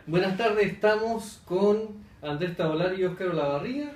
Buenas tardes, estamos con Andrés Tabolari y Óscar Olavarría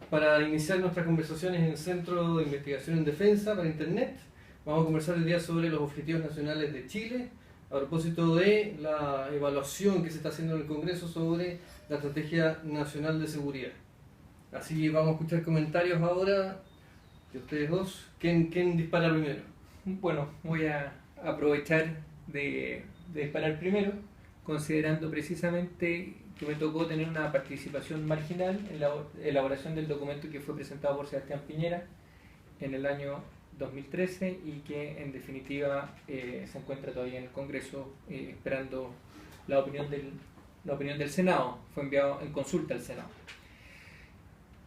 para iniciar nuestras conversaciones en el Centro de Investigación en Defensa para Internet. Vamos a conversar el día sobre los objetivos nacionales de Chile, a propósito de la evaluación que se está haciendo en el Congreso sobre la Estrategia Nacional de Seguridad. Así que vamos a escuchar comentarios ahora de ustedes dos. ¿Quién dispara primero? Bueno, voy a aprovechar de disparar primero, considerando precisamente que me tocó tener una participación marginal en la elaboración del documento que fue presentado por Sebastián Piñera en el año 2013 y que en definitiva se encuentra todavía en el Congreso esperando la opinión del Senado. Fue enviado en consulta al Senado.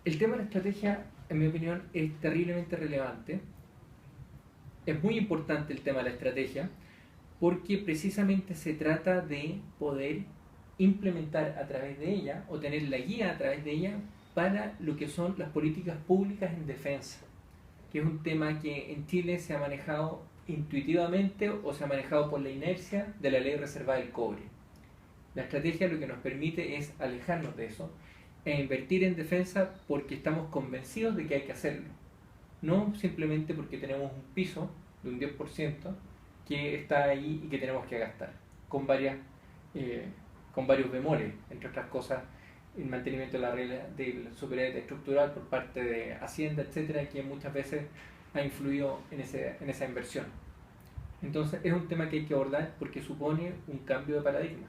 El tema de la estrategia, en mi opinión, es terriblemente relevante. Es muy importante el tema de la estrategia porque precisamente se trata de poder implementar a través de ella o tener la guía a través de ella para lo que son las políticas públicas en defensa, que es un tema que en Chile se ha manejado intuitivamente o se ha manejado por la inercia de la ley reservada del cobre. La estrategia lo que nos permite es alejarnos de eso e invertir en defensa porque estamos convencidos de que hay que hacerlo, no simplemente porque tenemos un piso de un 10% que está ahí y que tenemos que gastar, con varios bemoles, entre otras cosas, el mantenimiento de la regla del superávit estructural por parte de Hacienda, etcétera, que muchas veces ha influido en esa inversión. Entonces es un tema que hay que abordar porque supone un cambio de paradigma.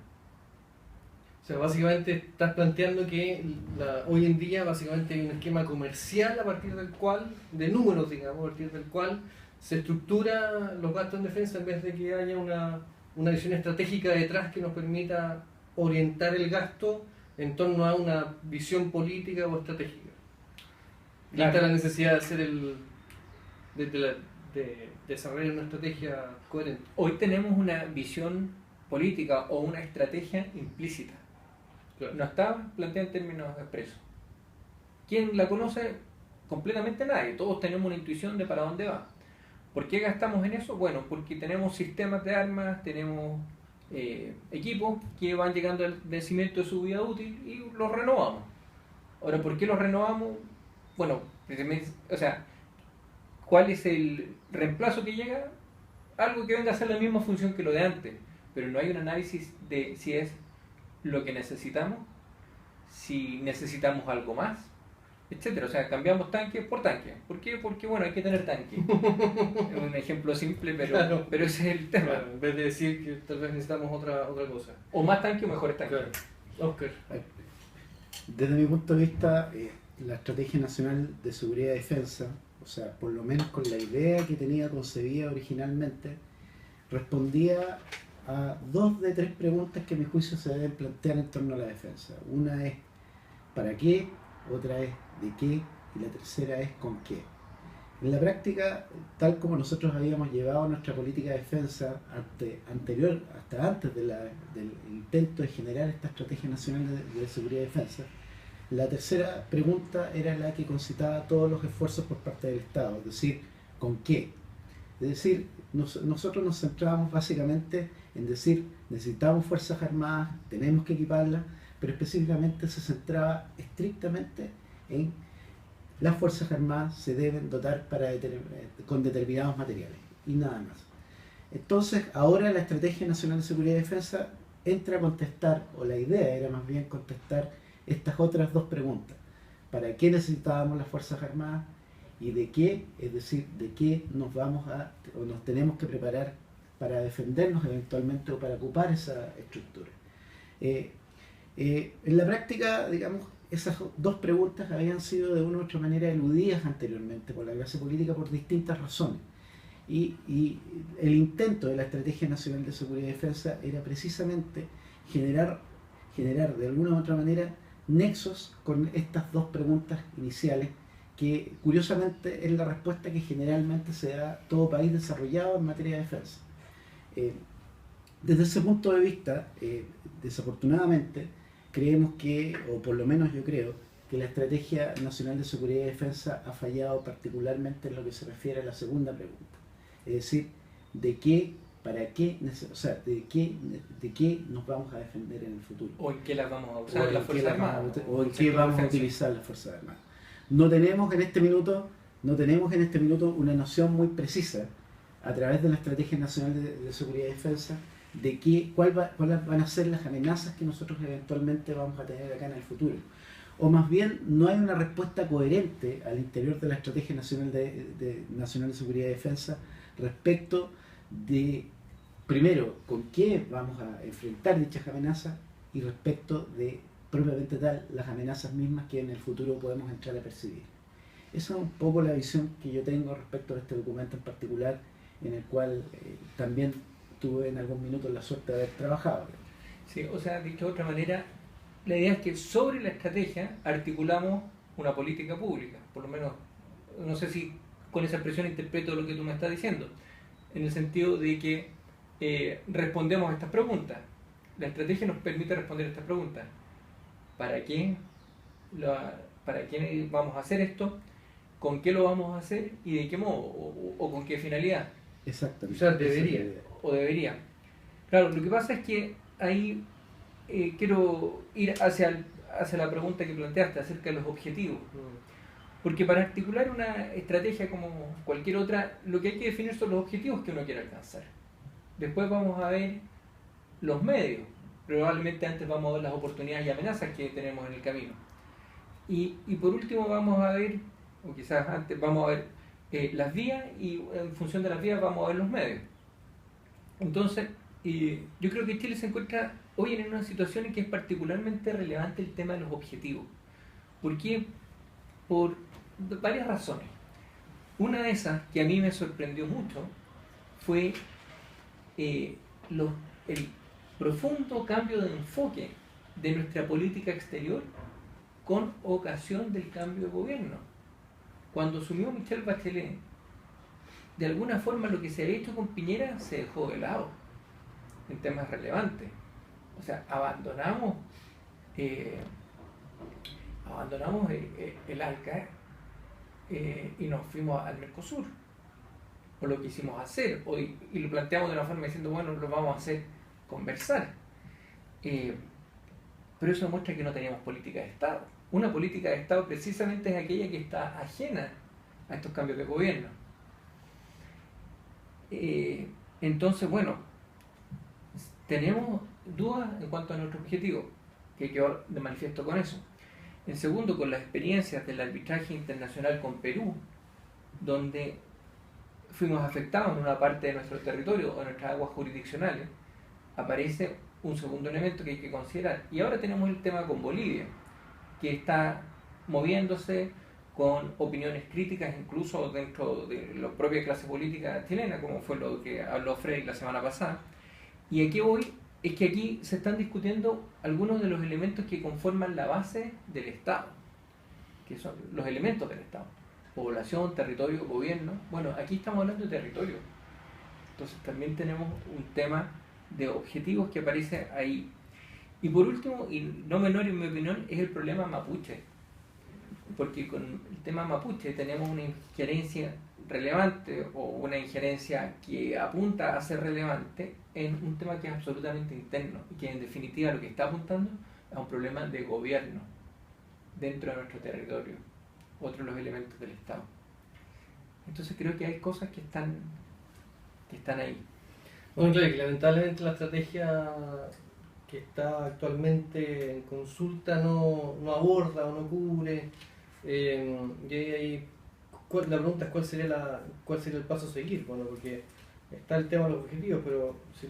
O sea, básicamente estás planteando que hoy en día básicamente hay un esquema comercial a partir del cual, de números digamos, a partir del cual se estructura los gastos en defensa en vez de que haya una visión estratégica detrás que nos permita orientar el gasto en torno a una visión política o estratégica. Y Claro. está la necesidad de hacer de desarrollar una estrategia coherente. Hoy tenemos una visión política o una estrategia implícita. Claro. No está planteada en términos expresos. ¿Quién la conoce? Completamente nadie. Todos tenemos una intuición de para dónde va. ¿Por qué gastamos en eso? Bueno, porque tenemos sistemas de armas, tenemos equipos que van llegando al vencimiento de su vida útil y los renovamos. Ahora, ¿por qué los renovamos? Bueno, o sea, ¿cuál es el reemplazo que llega? Algo que venga a hacer la misma función que lo de antes, pero no hay un análisis de si es lo que necesitamos, si necesitamos algo más, etcétera. O sea, cambiamos tanque por tanque. ¿Por qué? Porque bueno, hay que tener tanque. Es un ejemplo simple, Claro. pero ese es el tema. Claro, en vez de decir que tal vez necesitamos otra cosa. O más tanque o mejores tanques. Claro. Óscar. Desde mi punto de vista, la Estrategia Nacional de Seguridad y Defensa, o sea, por lo menos con la idea que tenía concebida originalmente, respondía a 2 de 3 preguntas que a mi juicio se deben plantear en torno a la defensa. Una es ¿para qué? Otra es ¿de qué? Y la tercera es ¿con qué? En la práctica, tal como nosotros habíamos llevado nuestra política de defensa hasta antes del intento de generar esta Estrategia Nacional de Seguridad y Defensa, la tercera pregunta era la que concitaba todos los esfuerzos por parte del Estado, es decir, ¿con qué? Es decir, nosotros nos centrábamos básicamente en decir, necesitamos fuerzas armadas, tenemos que equiparlas, pero específicamente se centraba estrictamente en las fuerzas armadas se deben dotar con determinados materiales y nada más. Entonces, ahora la Estrategia Nacional de Seguridad y Defensa entra a contestar, o la idea era más bien contestar estas otras 2 preguntas. ¿Para qué necesitábamos las fuerzas armadas? ¿Y de qué? Es decir, ¿de qué nos tenemos que preparar para defendernos eventualmente o para ocupar esa estructura? En la práctica, digamos, esas 2 preguntas habían sido de una u otra manera eludidas anteriormente por la clase política por distintas razones. Y el intento de la Estrategia Nacional de Seguridad y Defensa era precisamente generar de alguna u otra manera nexos con estas 2 preguntas iniciales, que curiosamente es la respuesta que generalmente se da a todo país desarrollado en materia de defensa. Desde ese punto de vista, desafortunadamente, creemos que, o por lo menos yo creo, que la Estrategia Nacional de Seguridad y Defensa ha fallado particularmente en lo que se refiere a la segunda pregunta. Es decir, ¿de qué o sea, de qué nos vamos a defender en el futuro. O en qué las vamos a O usar las Fuerzas Armadas. o en qué vamos a utilizar las Fuerzas Armadas. No tenemos en este minuto una noción muy precisa a través de la Estrategia Nacional de Seguridad y Defensa de cuáles van a ser las amenazas que nosotros eventualmente vamos a tener acá en el futuro. O más bien, no hay una respuesta coherente al interior de la Estrategia Nacional de Seguridad y Defensa respecto de, primero, con qué vamos a enfrentar dichas amenazas y respecto de, propiamente tal, las amenazas mismas que en el futuro podemos entrar a percibir. Esa es un poco la visión que yo tengo respecto a este documento en particular, en el cual también tuve en algún minuto la suerte de haber trabajado. Sí, o sea, dicho de otra manera, la idea es que sobre la estrategia articulamos una política pública, por lo menos, no sé si con esa expresión interpreto lo que tú me estás diciendo, en el sentido de que respondemos a estas preguntas. La estrategia nos permite responder a estas preguntas. ¿Para quién vamos a hacer esto? ¿Con qué lo vamos a hacer? ¿Y de qué modo? ¿O con qué finalidad? Exactamente. O sea, debería. O debería. Claro, lo que pasa es que ahí quiero ir hacia la pregunta que planteaste acerca de los objetivos. Porque para articular una estrategia como cualquier otra, lo que hay que definir son los objetivos que uno quiere alcanzar. Después vamos a ver los medios. Probablemente antes vamos a ver las oportunidades y amenazas que tenemos en el camino. Y por último vamos a ver, o quizás antes vamos a ver las vías, y en función de las vías vamos a ver los medios. Entonces, yo creo que Chile se encuentra hoy en una situación en que es particularmente relevante el tema de los objetivos. ¿Por qué? Por varias razones. Una de esas, que a mí me sorprendió mucho, fue el profundo cambio de enfoque de nuestra política exterior con ocasión del cambio de gobierno. Cuando asumió Michelle Bachelet, de alguna forma lo que se había hecho con Piñera se dejó de lado en temas relevantes. O sea, abandonamos el ALCA y nos fuimos al Mercosur, o lo quisimos hacer, y lo planteamos de una forma diciendo, bueno, lo vamos a hacer conversar. Pero eso demuestra que no teníamos política de Estado. Una política de Estado precisamente es aquella que está ajena a estos cambios de gobierno. Entonces, bueno, tenemos dudas en cuanto a nuestro objetivo, que quedó de manifiesto con eso. En segundo, con las experiencias del arbitraje internacional con Perú, donde fuimos afectados en una parte de nuestro territorio o nuestras aguas jurisdiccionales, aparece un segundo elemento que hay que considerar. Y ahora tenemos el tema con Bolivia, que está moviéndose con opiniones críticas incluso dentro de la propia clase política chilena, como fue lo que habló Frey la semana pasada. Y aquí hoy es que aquí se están discutiendo algunos de los elementos que conforman la base del Estado, que son los elementos del Estado: población, territorio, gobierno. Bueno, aquí estamos hablando de territorio. Entonces también tenemos un tema de objetivos que aparece ahí. Y por último, y no menor en mi opinión, es el problema mapuche. Porque con el tema mapuche tenemos una injerencia relevante, o una injerencia que apunta a ser relevante en un tema que es absolutamente interno y que en definitiva lo que está apuntando a un problema de gobierno dentro de nuestro territorio, otro de los elementos del Estado. Entonces creo que hay cosas que están ahí. Bueno, claro, que lamentablemente la estrategia que está actualmente en consulta no aborda o no cubre. Y ahí la pregunta es cuál sería el paso a seguir. Bueno, porque está el tema de los objetivos, pero si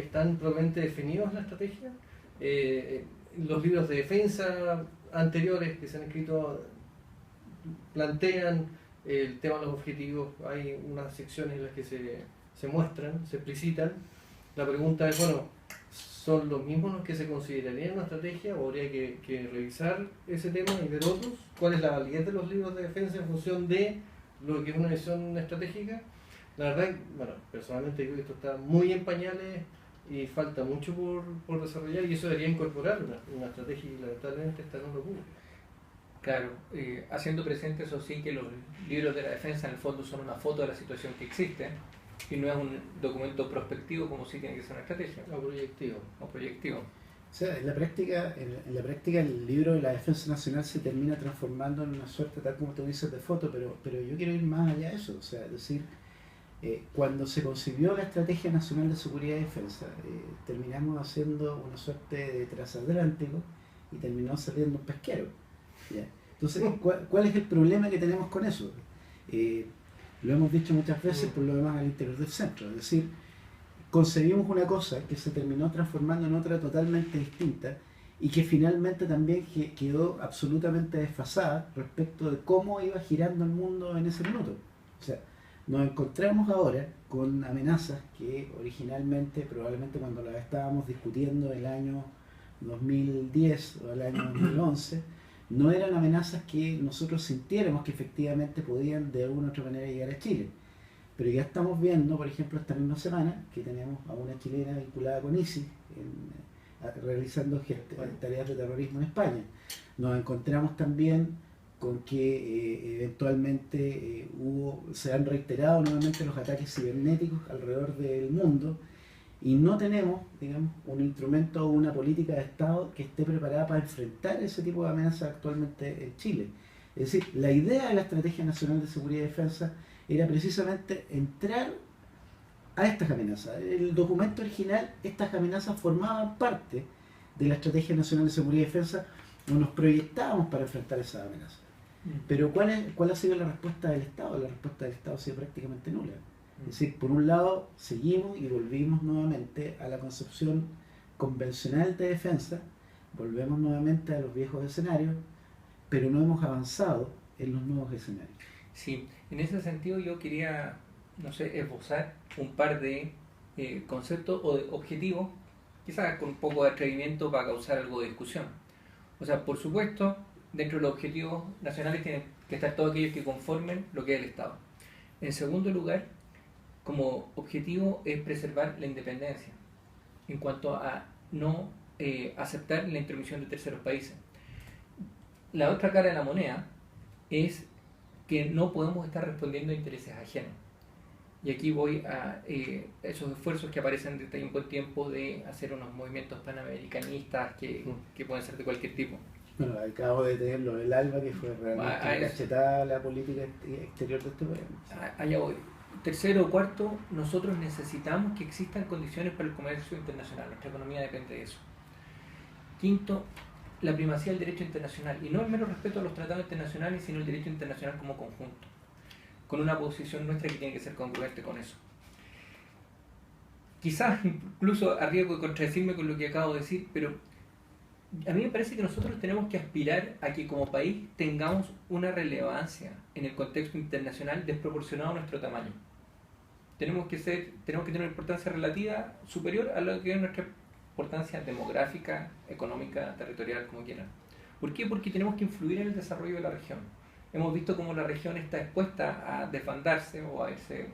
están probablemente definidos en la estrategia. Los libros de defensa anteriores que se han escrito plantean el tema de los objetivos. Hay unas secciones en las que se muestran, se explicitan. La pregunta es, bueno, ¿son los mismos los que se considerarían una estrategia o habría que revisar ese tema y ver otros? ¿Cuál es la validez de los libros de defensa en función de lo que es una visión estratégica? La verdad, bueno, personalmente creo que esto está muy en pañales y falta mucho por desarrollar, y eso debería incorporar una estrategia, y lamentablemente esta no lo cubre. Claro, haciendo presente eso sí, que los libros de la defensa en el fondo son una foto de la situación que existe, y no es un documento prospectivo como sí tiene que ser una estrategia O proyectivo. o proyectivo. O sea, en la práctica el libro de la defensa nacional se termina transformando en una suerte, tal como tú dices, de foto, pero yo quiero ir más allá de eso. O sea, es decir, cuando se concibió la Estrategia Nacional de Seguridad y Defensa, terminamos haciendo una suerte de transatlántico y terminó saliendo un pesquero. ¿Ya? Entonces, ¿cuál es el problema que tenemos con eso? Lo hemos dicho muchas veces, por lo demás, al interior del centro. Es decir, concebimos una cosa que se terminó transformando en otra totalmente distinta y que finalmente también quedó absolutamente desfasada respecto de cómo iba girando el mundo en ese minuto. O sea, nos encontramos ahora con amenazas que originalmente, probablemente cuando las estábamos discutiendo el año 2010 o el año 2011, no eran amenazas que nosotros sintiéramos que efectivamente podían de alguna u otra manera llegar a Chile. Pero ya estamos viendo, por ejemplo, esta misma semana, que tenemos a una chilena vinculada con ISIS, realizando tareas de terrorismo en España. Nos encontramos también con que eventualmente se han reiterado nuevamente los ataques cibernéticos alrededor del mundo y no tenemos, digamos, un instrumento o una política de Estado que esté preparada para enfrentar ese tipo de amenazas actualmente en Chile. Es decir, la idea de la Estrategia Nacional de Seguridad y Defensa era precisamente entrar a estas amenazas. El documento original, estas amenazas formaban parte de la Estrategia Nacional de Seguridad y Defensa, o nos proyectábamos para enfrentar esas amenazas. Pero ¿cuál ha sido la respuesta del Estado? La respuesta del Estado ha sido prácticamente nula. Es decir, por un lado, seguimos y volvimos nuevamente a la concepción convencional de defensa, volvemos nuevamente a los viejos escenarios, pero no hemos avanzado en los nuevos escenarios. Sí, en ese sentido yo quería, no sé, esbozar un par de conceptos o de objetivos, quizás con un poco de atrevimiento para causar algo de discusión. O sea, por supuesto, dentro de los objetivos nacionales tienen que estar todos aquellos que conformen lo que es el Estado. En segundo lugar, como objetivo es preservar la independencia en cuanto a no aceptar la intromisión de terceros países. La otra cara de la moneda es que no podemos estar respondiendo a intereses ajenos. Y aquí voy a esos esfuerzos que aparecen de tiempo en tiempo de hacer unos movimientos panamericanistas que pueden ser de cualquier tipo. Bueno, acabo de tenerlo el ALBA, que fue realmente cachetada la política exterior de este país. Allá voy. Tercero o cuarto, nosotros necesitamos que existan condiciones para el comercio internacional. Nuestra economía depende de eso. Quinto, la primacía del derecho internacional. Y no el mero respeto a los tratados internacionales, sino el derecho internacional como conjunto. Con una posición nuestra que tiene que ser congruente con eso. Quizás incluso a riesgo de contradecirme con lo que acabo de decir, pero a mí me parece que nosotros tenemos que aspirar a que como país tengamos una relevancia en el contexto internacional desproporcionado a nuestro tamaño. Tenemos que tener una importancia relativa superior a lo que es nuestra importancia demográfica, económica, territorial, como quieran. ¿Por qué? Porque tenemos que influir en el desarrollo de la región. Hemos visto cómo la región está expuesta a desbandarse o a irse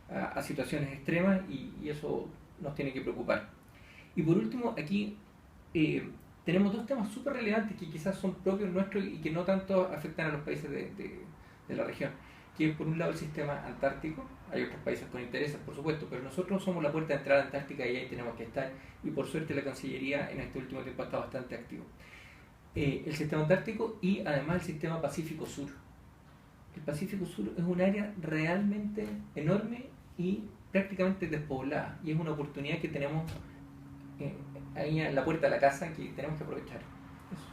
a situaciones extremas y eso nos tiene que preocupar. Y por último, aquí tenemos dos temas súper relevantes que quizás son propios nuestros y que no tanto afectan a los países de la región, que es por un lado el sistema antártico. Hay otros países con intereses, por supuesto, pero nosotros somos la puerta de entrada antártica y ahí tenemos que estar, y por suerte la Cancillería en este último tiempo ha estado bastante activo. El sistema antártico y además el sistema Pacífico Sur. El Pacífico Sur es un área realmente enorme y prácticamente despoblada, y es una oportunidad que tenemos ahí en la puerta de la casa que tenemos que aprovechar. Eso.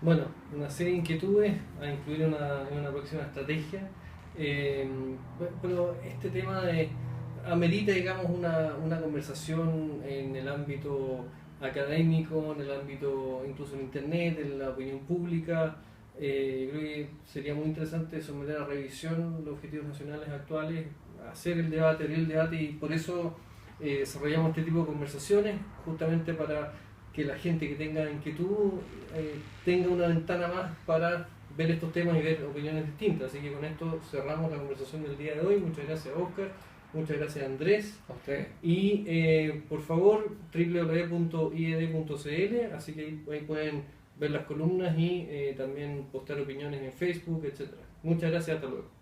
Bueno, una serie de inquietudes a incluir en una próxima estrategia, pero este tema amerita, digamos, una conversación en el ámbito académico, en el ámbito incluso en internet, en la opinión pública. Creo que sería muy interesante someter a revisión los objetivos nacionales actuales, hacer el debate, abrir el debate, y por eso desarrollamos este tipo de conversaciones, justamente para que la gente que tenga inquietud tenga una ventana más para ver estos temas y ver opiniones distintas. Así que con esto cerramos la conversación del día de hoy. Muchas gracias, Oscar. Muchas gracias, Andrés. A ustedes. Y por favor, www.ied.cl, así que ahí pueden ver las columnas y también postar opiniones en Facebook, etc. Muchas gracias, hasta luego.